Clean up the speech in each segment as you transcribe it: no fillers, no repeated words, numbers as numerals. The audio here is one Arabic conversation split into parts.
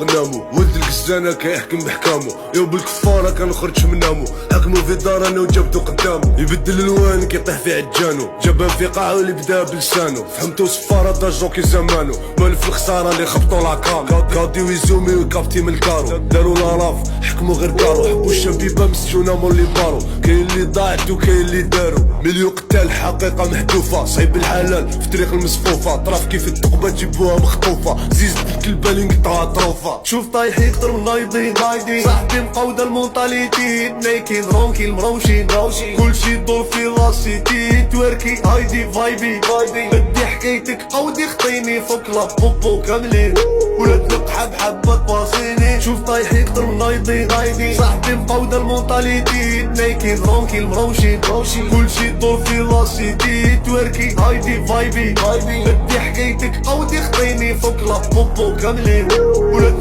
نامو ولد القزانة كيحكم بحكامو يوم بالكفارة كنخرج من نامو حكمو في دار انا وجابدو قدامو يبدل الوان كيطيح في عجانو جابان في قاعو اللي بدا بلسانو فهمتو صفارة دا جوكي زمانو مال في الخسارة اللي خبطو لاكام كادي ويزومي وكابتي من الكارو دارو لاراف حكمو غير كارو حبو الشبيبة مسجونة مول لي بارو كاين اللي ضاعت وكاين اللي دارو مليون قتال حقيقة محذوفة صعيب الحلال في طريق المصفوفة طراف كيف التقبة تجيبوها مخطوفة زيز الكلبة اللي نقطعها طروفة شوف طايح يقدر من نايضين صاحبي مقودة المونتاليتي نايكين رونكي المروشين كلشي يدور في لاسيتي تواركي هايدي فايبي بدي حكايتك قودي خطيني فوق لا بوبو كاملين ولا تنقحب حبة باصيني شوف طايح يقدر من نايضين صاحبي مقودة المونتاليتي نايكين رونكي المروشين كلشي يدور في لاسيتي تواركي هايدي فايبي بدي حكايتك قودي خطيني فوق لا بوبو كاملين ولا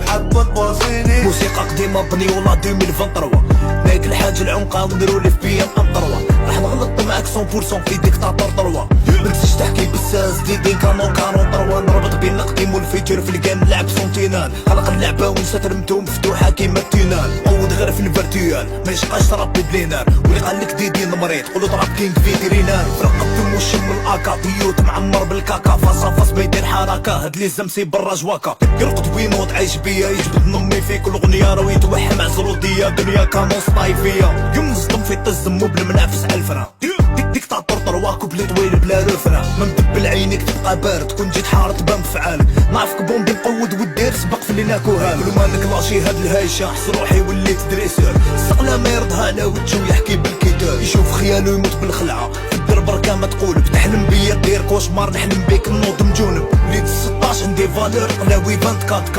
حبة باصيني موسيقى قديمة بني ولا 2023 نايك الحاج العنقة ونديرو لي في بيا نقطروا راح نغلط معاك 100% في ديكتاتور طروا منتسش تحكي بالساس ديدين كانو طروا نربط بين القديم والفيتور في الجيم نلعب سونتينال خلق اللعبة ونسات رمتو مفتوحة كيما التينال قود غير في الفيرتيال ما يشقاش تربي بلينار واللي قالك ديدين مريض قولو ضرب كينغ فيترينار فرقبتو وشم الأكا بيوت معمر بالكاكا فاس ما يدير حركة هاد لي زمسي برا جواكا يرقد وينوض عايش بيا يجبد نمي في كل غنية راه يتوحم عزرودية دنيا كانوس طايفية يوم نصدم في التزم وبالمنافس على الفرا ديكتاتور طرواكو بلي طويل بلا رفرة ما مدبل عينيك تبقى بارد كون جيت حار تبان بفعالك نعرفك بومبي نقود ودير سبق في اللي ناكوها كل ما نكلاشي هاد الهايشة حس روحي وليت دريسور الصقلة ما يرضها لا وجهو يحكي بالكتاب يشوف خيالو يموت بالخلعة في الدر بركة ما تقولب تحلم بيا دير كوشمار نحلم بيك نوض مجونب وليد 16 عندي فالور قلاوي 24